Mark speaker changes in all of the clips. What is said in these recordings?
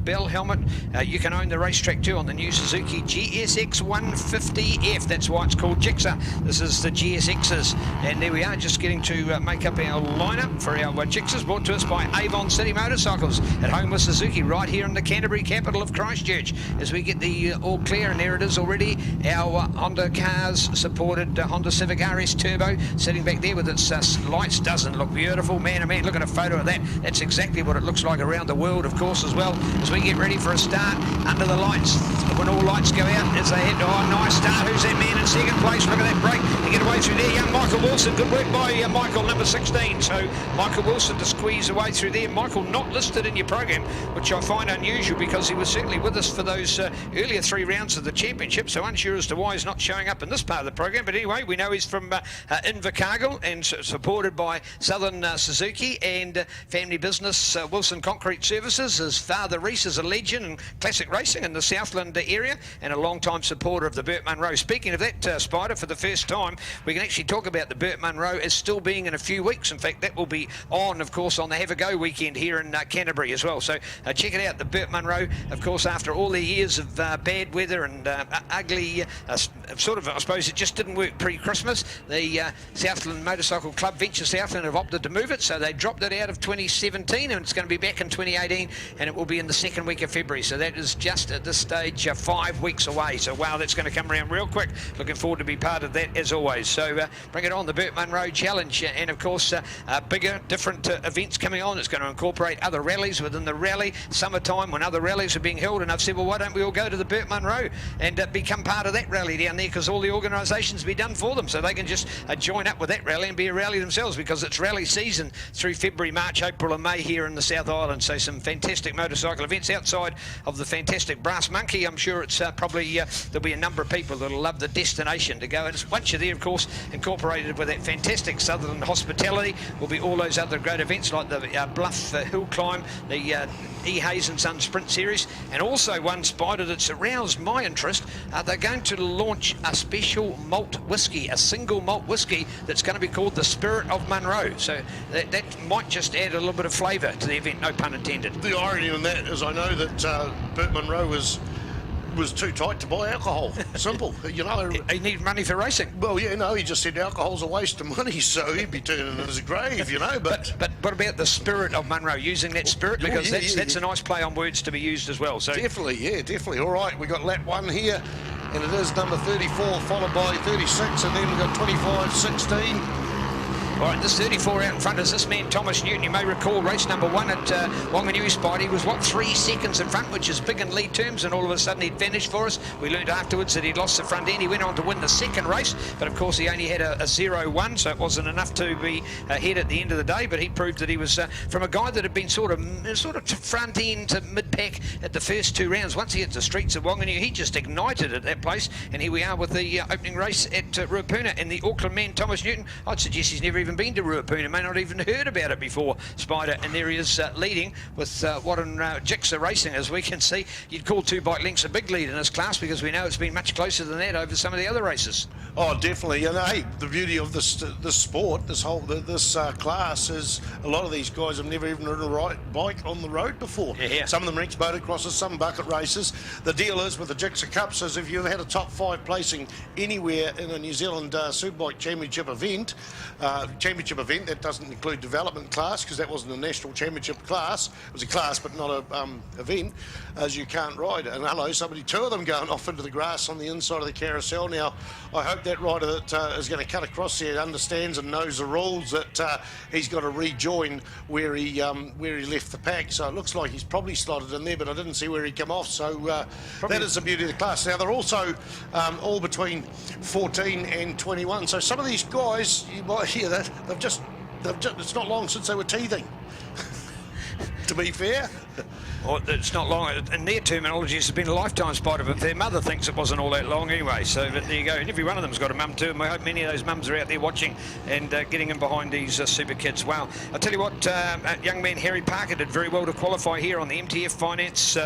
Speaker 1: bell helmet. You can own the racetrack too on the new Suzuki GSX150F. That's why it's called Gixer. This is the GSXs, and there we are, just getting to make up our lineup for our Gixers, brought to us by Avon City Motorcycles at home with Suzuki, right here in the Canterbury capital of Christchurch. As we get the all clear, and there it is already, our Honda cars supported Honda Civic RS Turbo sitting back there with its lights. Doesn't look beautiful, man? Oh man, look at a photo of that. That's exactly what it looks like around the world, of course, as well. As we get ready for a start under the lights, when all lights go out, as they hit, oh, nice start. Who's that man in second place? Look at that break to get away through there. Young Michael Wilson, good work by Michael, number 16. So Michael Wilson to squeeze away through there. Michael not listed in your program, which I find unusual because he was certainly with us for those earlier 3 rounds of the championship, so unsure as to why he's not showing up in this part of the program. But anyway, we know he's from Invercargill and supported by Southern Suzuki and family business Wilson Concrete Services. His father Reese is a legend in classic racing in the Southland area and a long-time supporter of the Burt Munro. Speaking of that, Spider, for the first time we can actually talk about the Burt Munro as still being in a few weeks. In fact, that will be on, of course, on the Have a Go weekend here in Canterbury as well. So check it out, the Burt Munro, of course, after all the years of bad weather and ugly sort of, I suppose it just didn't work pre-Christmas. The Southland Motorcycle Club, Venture Southland, have opted to move it, so they dropped it out of 2017 and it's going to be back in 2018, and it will be in the second week of February. So that is just at this stage 5 weeks away. So wow, that's going to come around real quick. Looking forward to be part of that as always. So bring it on, the Burt Munro Challenge, and of course bigger, different events coming on. It's going to incorporate other rallies within the rally. Summertime when other rallies are being held, and I've said, well, why don't we all go to the Burt Munro and become part of that rally down there, because all the organisations be done for them, so they can just join up with that rally and be a rally themselves, because it's rally season through February, March, April and May here in the South Island. So some fantastic motorcycle events outside of the fantastic Brass Monkey. I'm sure it's probably there'll be a number of people that'll love the destination to go, and once you're there, of course, incorporated with that fantastic Southern hospitality will be all those other great events like the Bluff Hill Climb, the E. Hayes and Son Sprint Series, and also one, Spider, that's aroused my interest. They're going to launch a special malt whisky, a single malt whisky that's going to be called the Spirit of Munro. So that might just add a little bit of flavour to the event, no pun intended.
Speaker 2: The irony in that is I know that Burt Munro was too tight to buy alcohol. Simple, you know.
Speaker 1: He needed money for racing.
Speaker 2: Well, yeah, no, he just said alcohol's a waste of money, so he'd be turning in his grave, you know. But
Speaker 1: what about the Spirit of Munro, using that spirit? Because that's a nice play on words to be used as well. So
Speaker 2: definitely, yeah, definitely. All right, we got lap 1 here, and it is number 34, followed by 36, and then we've got 25, 16.
Speaker 1: All right, this 34 out in front is this man, Thomas Newton. You may recall race number 1 at Wanganui, Spide. He was, 3 seconds in front, which is big in lead terms, and all of a sudden he'd vanished for us. We learned afterwards that he'd lost the front end. He went on to win the second race, but of course he only had a 0-1, so it wasn't enough to be ahead at the end of the day. But he proved that he was from a guy that had been sort of front end to mid-pack at the first 2 rounds. Once he hit the streets of Wanganui, he just ignited at that place, and here we are with the opening race at Ruapuna. And the Auckland man, Thomas Newton, I'd suggest he's never even been to Ruapuna, may not even heard about it before, Spider, and there he is leading with what in Gixer Racing, as we can see. You'd call 2 bike lengths a big lead in this class, because we know it's been much closer than that over some of the other races.
Speaker 2: Oh, definitely. And hey, the beauty of this sport, this class, is a lot of these guys have never even ridden a bike on the road before.
Speaker 1: Yeah.
Speaker 2: Some of them race motocrosses, some bucket races. The deal is with the Gixer Cups is if you've had a top 5 placing anywhere in a New Zealand Superbike Championship event, that doesn't include development class, because that wasn't a national championship class. It was a class but not a event, as you can't ride. And hello, 2 of them going off into the grass on the inside of the carousel. Now I hope that rider that is going to cut across there understands and knows the rules, that he's got to rejoin where he left the pack. So it looks like he's probably slotted in there, but I didn't see where he came off. So that is the beauty of the class. Now they're also all between 14 and 21. So some of these guys, you might hear that, it's not long since they were teething. To be fair.
Speaker 1: Well, it's not long. In their terminology, it's been a lifetime, Spider, but their mother thinks it wasn't all that long anyway. So but there you go. And every one of them's got a mum too. And we hope many of those mums are out there watching and getting in behind these super kids. Wow. I'll tell you what, young man Harry Parker did very well to qualify here on the MTF Finance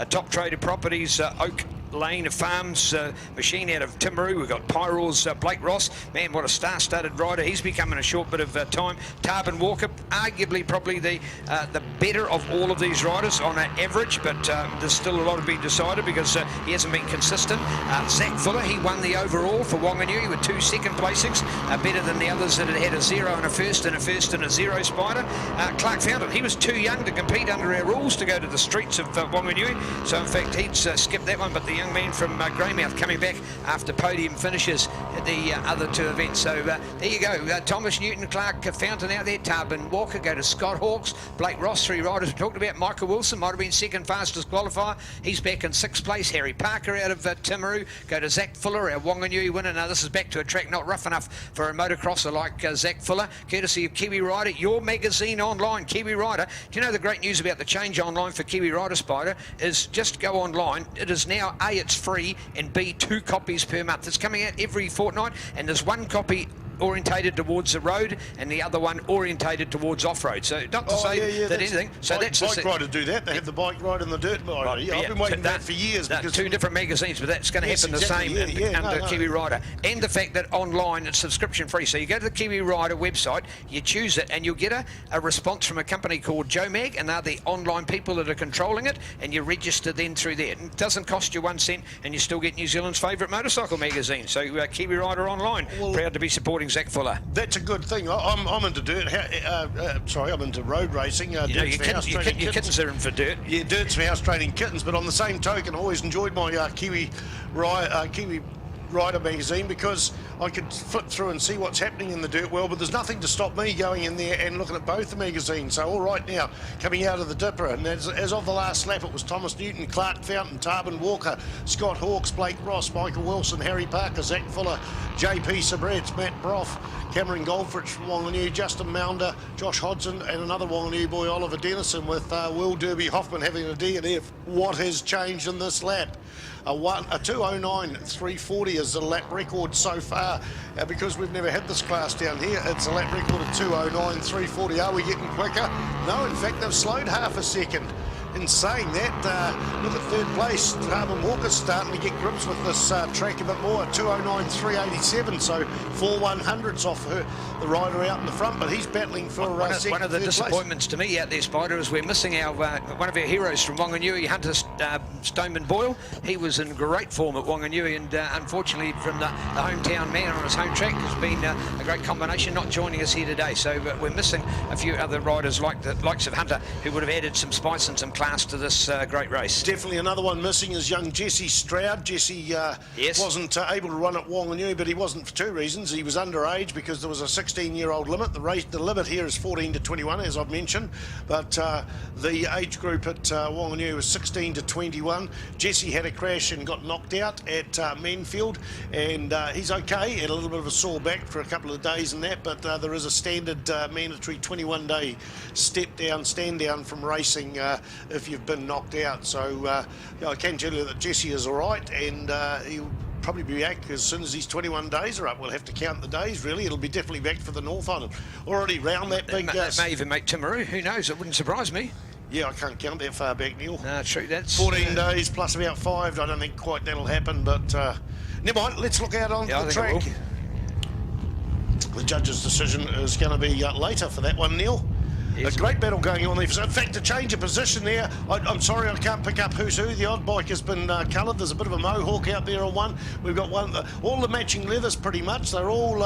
Speaker 1: Top Traded Properties Oak Lane Farms machine out of Timaru. We've got Pyro's Blake Ross. Man, what a star-studded rider. He's become in a short bit of time. Tarbin Walker, arguably probably the better of all of these riders on an average, but there's still a lot to be decided because he hasn't been consistent. Zach Fuller, he won the overall for Wanganui with 2 second placings, better than the others that had a 0 and a first and a 0 Spider. Clark Fountain, he was too young to compete under our rules to go to the streets of Wanganui, so in fact he'd skipped that one, but the young man from Greymouth coming back after podium finishes at the other 2 events. So there you go. Thomas Newton, Clark Fountain out there. Tarbin Walker, go to Scott Hawkes. Blake Ross, 3 riders we talked about. Michael Wilson might have been second fastest qualifier. He's back in 6th place. Harry Parker out of Timaru. Go to Zach Fuller, our Wanganui winner. Now this is back to a track not rough enough for a motocrosser like Zach Fuller, courtesy of Kiwi Rider, your magazine online, Kiwi Rider. Do you know the great news about the change online for Kiwi Rider, Spider, is just go online. It is now A, it's free, and B, 2 copies per month. It's coming out every fortnight, and there's 1 copy orientated towards the road and the other one orientated towards off-road. So not to say that anything. So
Speaker 2: bike riders do that. They have the bike ride and the dirt rider. Right, I've been waiting for that for years. Because
Speaker 1: 2 different magazines, but that's going to happen
Speaker 2: exactly,
Speaker 1: the same under Kiwi Rider. And the fact that online it's subscription free. So you go to the Kiwi Rider website, you choose it, and you'll get a response from a company called Joe Mag, and they're the online people that are controlling it, and you register then through there. It doesn't cost you 1 cent, and you still get New Zealand's favourite motorcycle magazine. So Kiwi Rider Online, proud to be supporting Zach Fuller.
Speaker 2: That's a good thing. I'm into dirt. I'm into road racing.
Speaker 1: Your kittens are in for dirt.
Speaker 2: Yeah, dirt's for house training kittens. But on the same token, I always enjoyed my Kiwi Rider magazine because I could flip through and see what's happening in the dirt world, but there's nothing to stop me going in there and looking at both the magazines. So all right now, coming out of the Dipper, and as of the last lap, it was Thomas Newton, Clark Fountain, Tarbin Walker, Scott Hawkes, Blake Ross, Michael Wilson, Harry Parker, Zach Fuller, JP Sabrets, Matt Broff, Cameron Goldfrich from Wanganui, Justin Maunder, Josh Hodson, and another Wanganui boy, Oliver Dennison, with Will Derby Hoffman having a DNF. What has changed in this lap? A 2:09.340 is the lap record so far, because we've never had this class down here. It's a lap record of 2:09.340. Are we getting quicker? No, in fact, they've slowed half a second. In saying that, look at 3rd place. Tarbin Walker's starting to get grips with this track a bit more. 2:09.387, so 4 100ths off the rider out in the front, but he's battling for second.
Speaker 1: One of the disappointments to me out there, Spider, is we're missing our one of our heroes from Wanganui, Hunter Stoneman Boyle. He was in great form at Wanganui, and unfortunately from the hometown man on his home track has been a great combination, not joining us here today. So we're missing a few other riders like the likes of Hunter, who would have added some spice and some class to this great race.
Speaker 2: Definitely another one missing is young Jesse Stroud. Jesse wasn't able to run at Wanganui, but he wasn't for 2 reasons. He was underage because there was a 16-year-old limit. The limit here is 14 to 21, as I've mentioned, but the age group at Wanganui was 16 to 21. Jesse had a crash and got knocked out at Menfield, and he's okay. He had a little bit of a sore back for a couple of days and that, but there is a standard mandatory 21-day stand down from racing if you've been knocked out. So I can tell you that Jesse is all right, and he'll probably be back as soon as these 21 days are up. We'll have to count the days, really. It'll be definitely back for the North Island. Already round that big...
Speaker 1: It may even make Timaru. Who knows? It wouldn't surprise me.
Speaker 2: Yeah, I can't count that far back, Neil.
Speaker 1: No, true. That's
Speaker 2: 14 days plus about 5. I don't think quite that'll happen, but never mind. Let's look out on the track. The judge's decision is going to be later for that one, Neil. Yes. A great battle going on there. In fact, to change of position there, I'm sorry I can't pick up who's who. The odd bike has been coloured. There's a bit of a mohawk out there on one. We've got one, all the matching leathers pretty much. They're all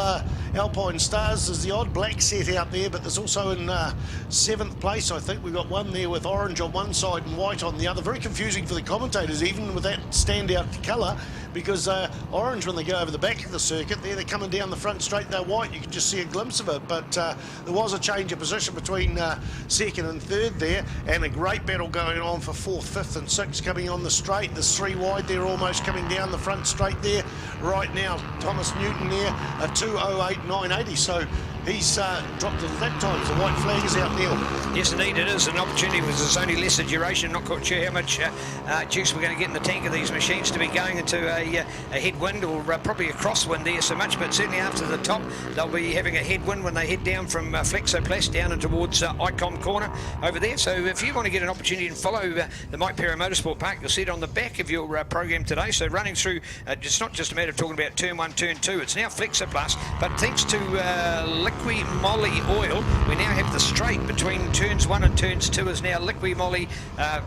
Speaker 2: Alpine Stars. There's the odd black set out there, but there's also in 7th place, I think, we've got one there with orange on one side and white on the other. Very confusing for the commentators, even with that standout colour, because orange, when they go over the back of the circuit, they're coming down the front straight, they're white. You can just see a glimpse of it, but there was a change of position between 2nd and 3rd there, and a great battle going on for 4th, 5th and 6th coming on the straight. There's 3 wide there, almost coming down the front straight there. Right now, Thomas Newton there, a 2:08.980, so he's dropped it at that time. The white flag is out, Neil.
Speaker 1: Yes, indeed, it is an opportunity because it's only lesser duration. Not quite sure how much juice we're going to get in the tank of these machines to be going into a headwind or probably a crosswind there so much, but certainly after the top they'll be having a headwind when they head down from Flexoplast down and towards Icon Corner over there. So if you want to get an opportunity to follow the Mike Pero Motorsport Park, you'll see it on the back of your program today. So running through, it's not just a matter of talking about turn 1, turn 2, it's now Flexoplast, but thanks to Liqui Moly oil, we now have the straight between turns 1 and turns 2 is now Liqui Moly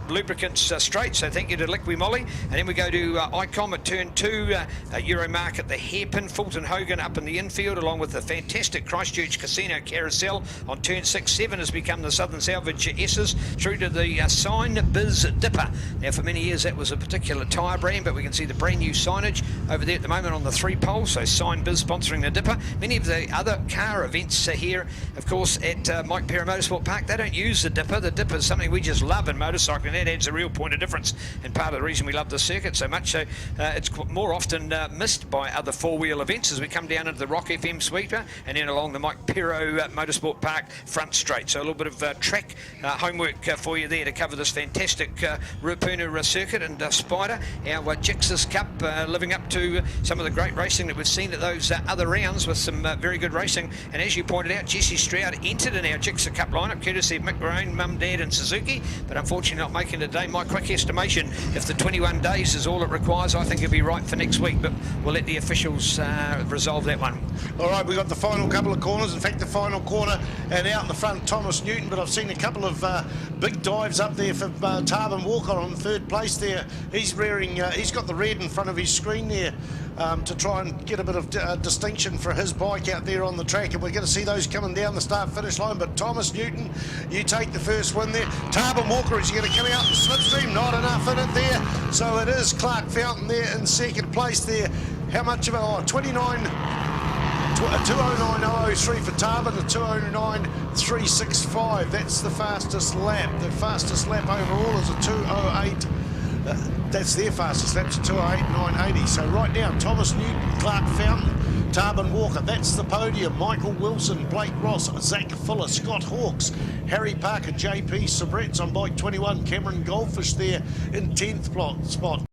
Speaker 1: lubricants straight, so thank you to Liqui Moly. And then we go to Icom at turn 2, Euromark at the hairpin, Fulton Hogan up in the infield, along with the fantastic Christchurch Casino Carousel on turn 6. 7 has become the Southern Salvage S's, through to the Sign Biz Dipper. Now for many years that was a particular tyre brand, but we can see the brand new signage over there at the moment on the 3 poles, so Sign Biz sponsoring the Dipper. Many of the other car events are here, of course, at Mike Pero Motorsport Park. They don't use the Dipper. The Dipper is something we just love in motorcycling, and that adds a real point of difference and part of the reason we love the circuit so much. So it's more often missed by other four-wheel events as we come down into the Rock FM sweeper and then along the Mike Pero Motorsport Park front straight. So a little bit of track homework for you there to cover this fantastic Ruapuna circuit and Spider, our Gixer's Cup, living up to some of the great racing that we've seen at those other rounds with some very good racing. And as you pointed out, Jesse Stroud entered in our Gixer Cup lineup courtesy of Mick Rowan, Mum, Dad and Suzuki, but unfortunately not making it today. My quick estimation, if the 21 days is all it requires, I think it'll be right for next week, but we'll let the officials resolve that one.
Speaker 2: All right, we've got the final couple of corners. In fact, the final corner, and out in the front, Thomas Newton, but I've seen a couple of big dives up there for Tarbin Walker on third place there. He's rearing, he's got the red in front of his screen there to try and get a bit of distinction for his bike out there on the track, and we're going to see those coming down the start-finish line. But Thomas Newton, you take the first win there. Tarbin Walker, is he going to come out in slipstream? Not enough in it there. So it is Clark Fountain there in second place there. How much of it? Oh, 209.003 for Tarbin, a 209.365. That's the fastest lap. The fastest lap overall is a 208. That's their fastest lap, 208.980. So right now, Thomas Newton, Clark Fountain, Tarbin Walker. That's the podium. Michael Wilson, Blake Ross, Zach Fuller, Scott Hawkes, Harry Parker, JP Sabret's on bike 21. Cameron Goldfish there in 10th spot.